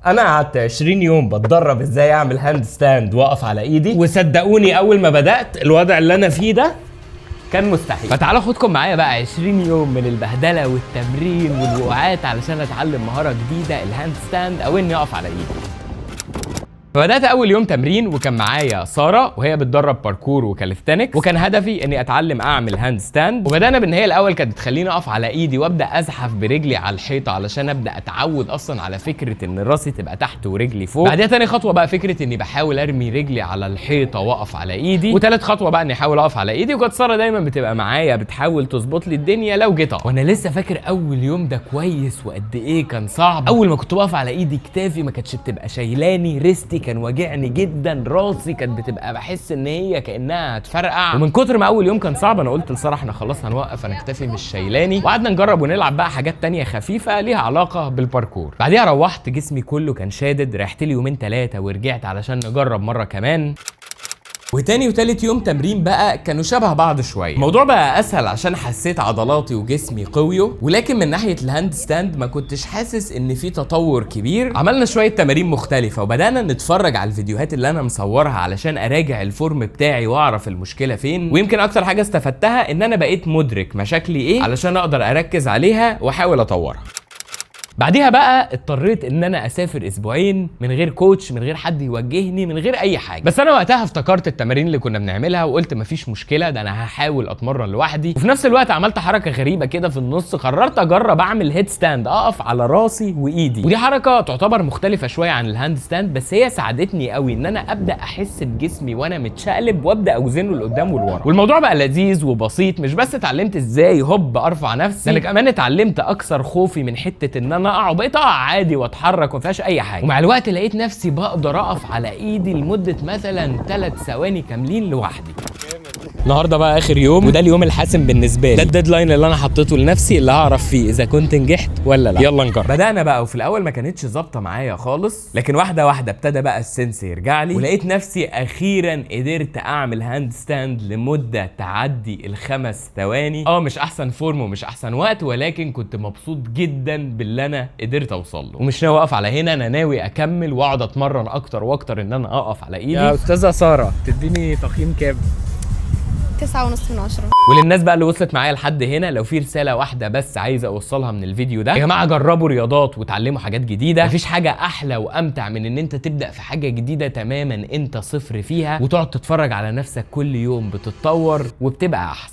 انا قعدت 20 يوم بتدرب ازاي اعمل هاند ستاند واقف على ايدي، وصدقوني اول ما بدات الوضع اللي انا فيه ده كان مستحيل. فتعالوا خدكم معايا بقى 20 يوم من البهدله والتمرين والوقعات علشان اتعلم مهاره جديده، الهاند ستاند او اني اقف على ايدي. فبدات اول يوم تمرين وكان معايا ساره وهي بتدرب باركور وكاليستانكس، وكان هدفي اني اتعلم اعمل هاند ستاند. وبدانا بان هي الاول كانت بتخليني اقف على ايدي وابدا ازحف برجلي على الحيطه علشان ابدا اتعود اصلا على فكره ان راسي تبقى تحت ورجلي فوق. بعدها تاني خطوه بقى فكره اني بحاول ارمي رجلي على الحيطه واقف على ايدي، وتالت خطوه بقى اني احاول اقف على ايدي. وكانت ساره دايما بتبقى معايا بتحاول تظبط لي الدنيا لو جيت. وانا لسه فاكر اول يوم ده كويس وقد ايه كان صعب. اول ما كنت بقف على ايدي كتافي ما كانتش بتبقى شايلاني، ريستي كان واجعني جدا، راسي كانت بتبقى بحس ان هي كانها هتفرقع. ومن كتر ما اول يوم كان صعب انا قلت لساره احنا خلاص هنوقف، انا كتافي مش شايلاني. وقعدنا نجرب ونلعب بقى حاجات تانية خفيفه ليها علاقه بالباركور. بعديها روحت جسمي كله كان شادد، ريحت لي يومين 3 ورجعت علشان نجرب مره كمان. وتاني وتالت يوم تمرين بقى كانوا شبه بعض شويه. الموضوع بقى اسهل عشان حسيت عضلاتي وجسمي قويوا، ولكن من ناحيه الهاند ستاند ما كنتش حاسس ان في تطور كبير. عملنا شويه تمارين مختلفه وبدانا نتفرج على الفيديوهات اللي انا مصورها علشان اراجع الفورم بتاعي واعرف المشكله فين. ويمكن اكتر حاجه استفدتها ان انا بقيت مدرك مشاكلي ايه علشان اقدر اركز عليها واحاول اطورها. بعديها بقى اضطريت ان انا اسافر اسبوعين من غير كوتش، من غير حد يوجهني، من غير اي حاجه. بس انا وقتها افتكرت التمارين اللي كنا بنعملها وقلت مفيش مشكله، ده انا هحاول اتمرن لوحدي. وفي نفس الوقت عملت حركه غريبه كده في النص، قررت اجرب اعمل هيد ستاند، اقف على راسي وايدي. ودي حركه تعتبر مختلفه شويه عن الهاند ستاند، بس هي ساعدتني قوي ان انا ابدا احس بجسمي وانا متشقلب وابدا اوزنه لقدام ولورا. والموضوع بقى لذيذ وبسيط. مش بس اتعلمت ازاي هوب ارفع نفسي، انا كمان اتعلمت اكسر خوفي من حته ان انا اقع، وبقيت اقع عادي واتحرك ومفيهاش اي حاجه. ومع الوقت لقيت نفسي بقدر اقف على ايدي لمده مثلا 3 ثواني كاملين لوحدي. النهارده بقى اخر يوم وده اليوم الحاسم بالنسبه لي، ده الديدلاين اللي انا حطيته لنفسي اللي هعرف فيه اذا كنت نجحت ولا لا. يلا نجرب. بدانا بقى وفي الاول ما كانتش ظابطه معايا خالص، لكن واحده واحده ابتدى بقى السنس يرجع لي، ولقيت نفسي اخيرا قدرت اعمل هاند ستاند لمده تعدي ال5 ثواني. مش احسن فورم ومش احسن وقت، ولكن كنت مبسوط جدا باللي انا قدرت اوصل له. ومش ناوي اقف على هنا، انا ناوي اكمل واقعد اتمرن اكتر واكتر ان انا اقف على ايدي. يا استاذه ساره تديني تقييم كام؟ 9.5 من 10. وللناس بقى اللي وصلت معايا لحد هنا، لو في رساله واحده بس عايز اوصلها من الفيديو ده، يا جماعه جربوا رياضات وتعلموا حاجات جديده. مفيش حاجه احلى وامتع من ان انت تبدا في حاجه جديده تماما انت صفر فيها، وتقعد تتفرج على نفسك كل يوم بتتطور وبتبقى احسن.